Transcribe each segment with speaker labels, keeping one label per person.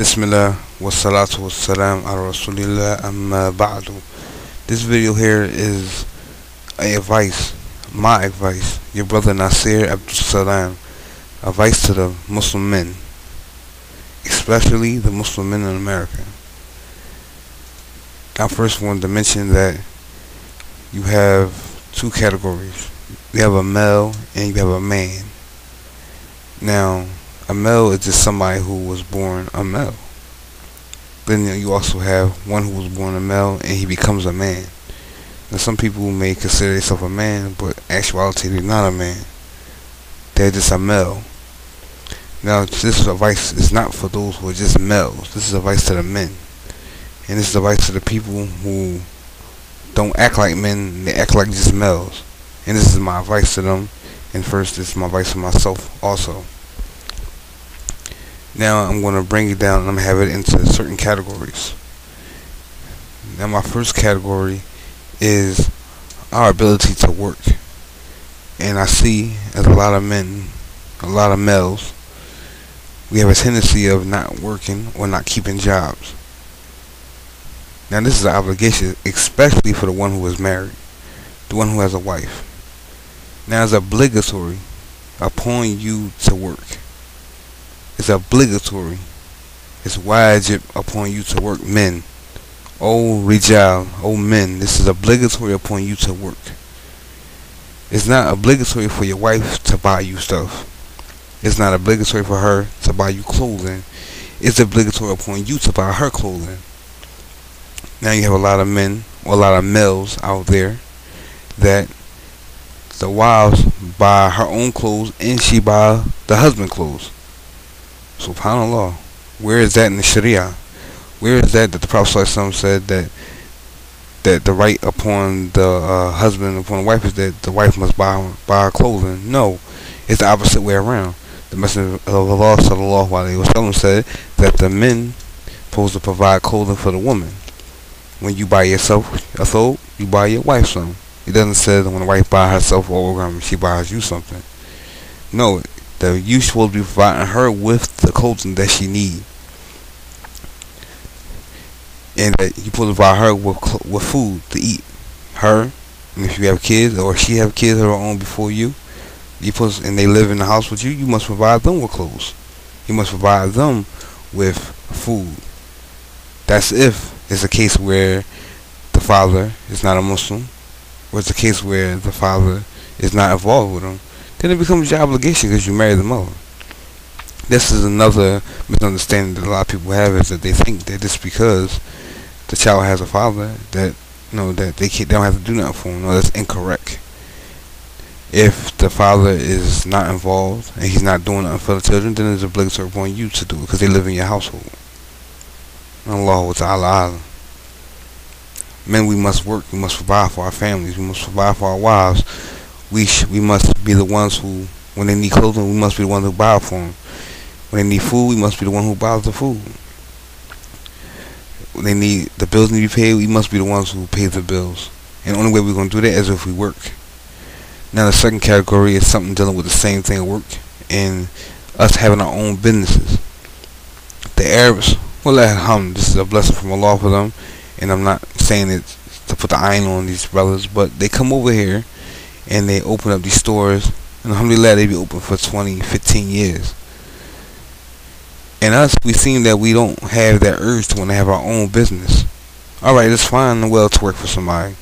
Speaker 1: Bismillah wassalatu wassalam ala rasulillah amma ba'du. This video here is my advice, your brother Nasir ABDUS-SALAAM, advice to the Muslim men, especially the Muslim men in America. I first wanted to mention that you have two categories. You have a male and you have a man. Now, a male is just somebody who was born a male. Then you also have one who was born a male and he becomes a man. Now some people may consider themselves a man, but in actuality they're not a man. They're just a male. Now this advice is not for those who are just males. This is advice to the men. And this is advice to the people who don't act like men, they act like just males. And this is my advice to them. And first, this is my advice to myself also. Now I'm going to bring it down and I'm going to have it into certain categories. Now my first category is our ability to work. And I see as a lot of men, a lot of males, we have a tendency of not working or not keeping jobs. Now this is an obligation, especially for the one who is married, the one who has a wife. Now it's obligatory upon you to work. It's obligatory. It's wajib upon you to work, men. Oh rijal, oh men, this is obligatory upon you to work. It's not obligatory for your wife to buy you stuff. It's not obligatory for her to buy you clothing. It's obligatory upon you to buy her clothing. Now you have a lot of men, or a lot of males out there, that the wives buy her own clothes and she buy the husband clothes. SubhanAllah. Where is that in the Sharia? Where is that the Prophet ﷺ said that the right upon the husband upon the wife is that the wife must buy her clothing? No, it's the opposite way around. The Messenger of Allah ﷺ said that the men supposed to provide clothing for the woman. When you buy yourself a clothes, you buy your wife some. It doesn't say that when the wife buys herself or she buys you something. No, that you supposed to be providing her with the clothing that she needs. And that you supposed to provide her with food to eat. Her, and if you have kids or she have kids of her own before you, and they live in the house with you, you must provide them with clothes. You must provide them with food. That's if it's a case where the father is not a Muslim, or it's a case where the father is not involved with them. Then it becomes your obligation because you married the mother. This is another misunderstanding that a lot of people have, is that they think that just because the child has a father that that they don't have to do nothing for him. No, that's incorrect. If the father is not involved and he's not doing nothing for the children, then it's obligatory upon you to do it because they live in your household. Allahu Ta'ala. Men, we must work. We must provide for our families. We must provide for our wives. We must be the ones who, when they need clothing, we must be the ones who buy it for them. When they need food, we must be the one who buys the food. When they need the bills need to be paid, we must be the ones who pay the bills. And the only way we're going to do that is if we work. Now the second category is something dealing with the same thing, work, and us having our own businesses. The Arabs, well, this is a blessing from Allah for them, and I'm not saying it to put the iron on these brothers, but they come over here and they open up these stores, and alhamdulillah, they be open for 20, 15 years. And us, we seem that we don't have that urge to want to have our own business. Alright, it's fine and well to work for somebody.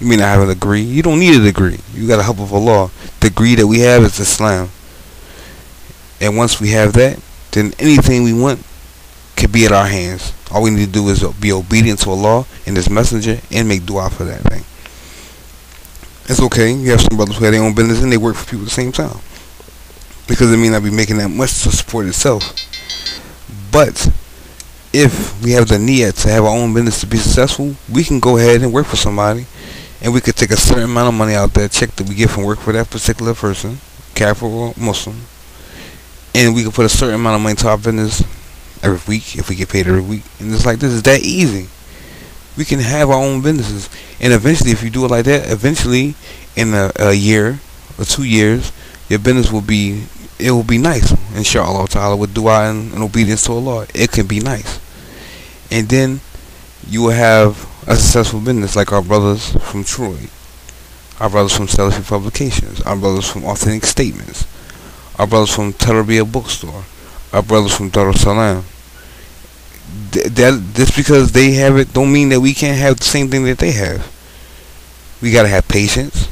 Speaker 1: You may not have a degree. You don't need a degree. You got the help of Allah. The degree that we have is Islam. And once we have that, then anything we want could be at our hands. All we need to do is be obedient to Allah and His Messenger and make dua for that thing. It's okay. You have some brothers who have their own business and they work for people at the same time, because it may not be making that much to support itself. But if we have the niyat to have our own business to be successful, we can go ahead and work for somebody, and we could take a certain amount of money out there, check that we get from work for that particular person, Kafir or Muslim, and we can put a certain amount of money to our business every week if we get paid every week. And it's like, this is that easy. We can have our own businesses, and eventually, if you do it like that, eventually in a year or 2 years, your business will be it will be nice, inshallah ta'ala, with dua and obedience to Allah. It can be nice. And then you will have a successful business like our brothers from Troy, our brothers from Salafi Publications, our brothers from Authentic Statements, our brothers from Tarbiyah Bookstore, our brothers from ABDUS-SALAAM. Just because they have it don't mean that we can't have the same thing that they have. We gotta have patience.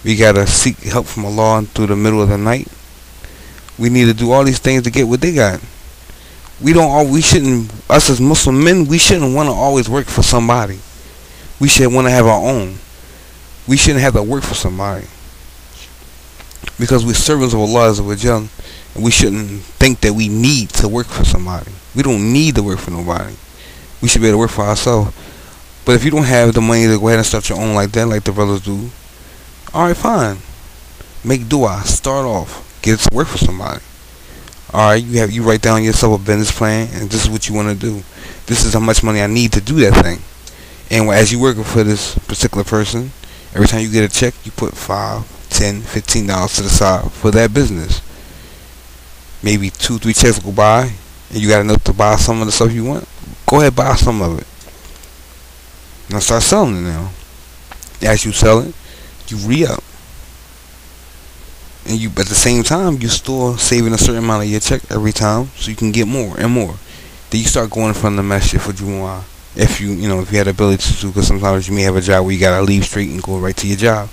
Speaker 1: We gotta seek help from Allah through the middle of the night. We need to do all these things to get what they got. We shouldn't, us as Muslim men, we shouldn't want to always work for somebody. We should want to have our own. We shouldn't have to work for somebody. Because we're servants of Allah Azza wa Jal, and we shouldn't think that we need to work for somebody. We don't need to work for nobody. We should be able to work for ourselves. But if you don't have the money to go ahead and start your own like that, like the brothers do, alright, fine. Make dua. Start off. Get to work for somebody. Alright, you write down yourself a business plan, and this is what you want to do. This is how much money I need to do that thing. And as you're working for this particular person, every time you get a check, you put $5, $10, $15 to the side for that business. Maybe 2-3 checks go by, and you got enough to buy some of the stuff you want. Go ahead, buy some of it. Now start selling it now. As you sell it, you re-up. And you, at the same time, you still saving a certain amount of your check every time, so you can get more and more. Then you start going in front of the masjid for Jumu'ah. If you had the ability to, because sometimes you may have a job where you gotta leave straight and go right to your job.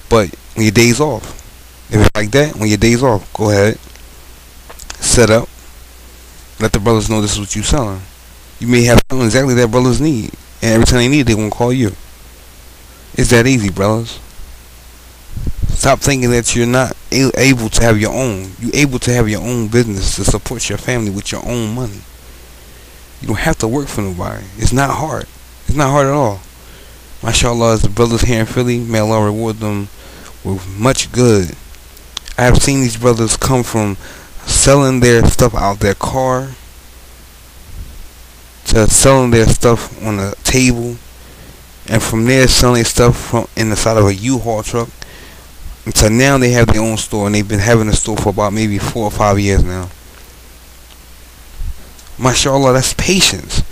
Speaker 1: But when your day's off, if it's like that, when your day's off, go ahead, set up, let the brothers know this is what you're selling. You may have something exactly that brothers need, and every time they need it, they're gonna call you. It's that easy, brothers. Stop thinking that you're not able to have your own. You're able to have your own business to support your family with your own money. You don't have to work for nobody. It's not hard. It's not hard at all. MashaAllah, as the brothers here in Philly, may Allah reward them with much good. I have seen these brothers come from selling their stuff out their car to selling their stuff on a table, and from there selling stuff from in the side of a U-Haul truck. Until now they have their own store, and they've been having a store for about maybe 4 or 5 years now. MashaAllah, that's patience.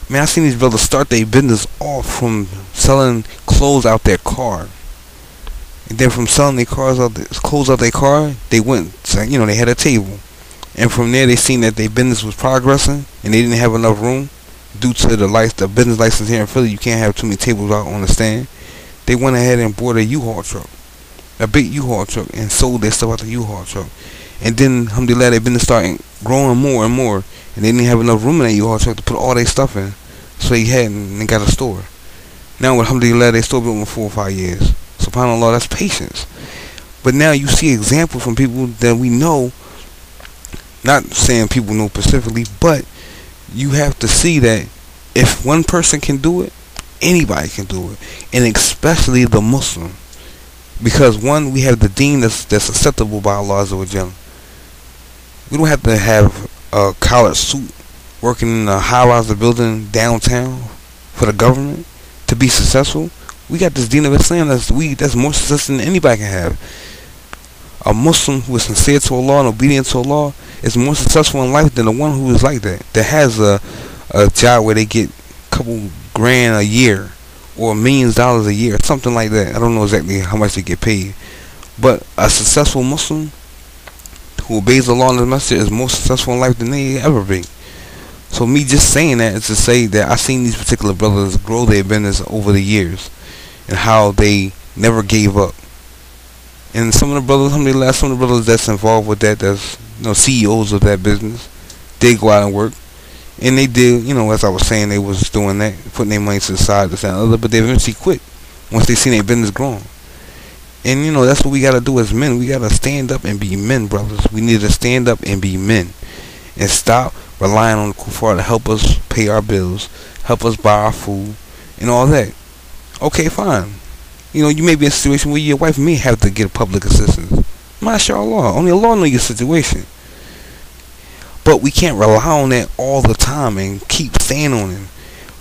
Speaker 1: Man, I seen these brothers start their business off from selling clothes out their car. And then from selling their clothes out their car, they went to, they had a table. And from there they seen that their business was progressing, and they didn't have enough room. Due to the business license here in Philly, you can't have too many tables out on the stand. They went ahead and bought a U-Haul truck. A big U-Haul truck, and sold their stuff out the U-Haul truck. And then, alhamdulillah, they've been starting growing more and more, and they didn't have enough room in that U-Haul truck to put all their stuff in, so they had and they got a store. Now, alhamdulillah, they still built in 4 or 5 years. SubhanAllah, that's patience. But now you see examples from people that we know, not saying people know specifically, but you have to see that if one person can do it, anybody can do it, and especially the Muslim. Because one, we have the deen that's acceptable by Allah Azza wa Jal. We don't have to have a collared suit working in a high-rise building downtown for the government to be successful. We got this deen of Islam that's more successful than anybody can have. A Muslim who is sincere to Allah and obedient to Allah is more successful in life than the one who is like that. That has a job where they get a couple grand a year, or millions of dollars a year, something like that. I don't know exactly how much they get paid. But a successful Muslim who obeys Allah and His Messenger is more successful in life than they ever be. So me just saying that is to say that I've seen these particular brothers grow their business over the years, and how they never gave up. And some of the brothers, alhamdulillah, some of the brothers that's involved with that, that's CEOs of that business, they go out and work. And they did, as I was saying, they was doing that, putting their money to the side, this and other, but they eventually quit once they seen their business growing. And, that's what we got to do as men. We got to stand up and be men, brothers. We need to stand up and be men. And stop relying on the kuffar to help us pay our bills, help us buy our food, and all that. Okay, fine. You may be in a situation where your wife may have to get public assistance. MashaAllah, only Allah knows your situation. But we can't rely on that all the time and keep staying on it.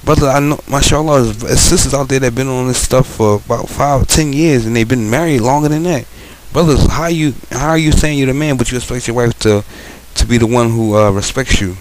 Speaker 1: Brother, I know, mashallah, there's sisters out there that have been on this stuff for about 5 or 10 years, and they've been married longer than that. Brothers, how are you saying you're the man, but you expect your wife to be the one who respects you?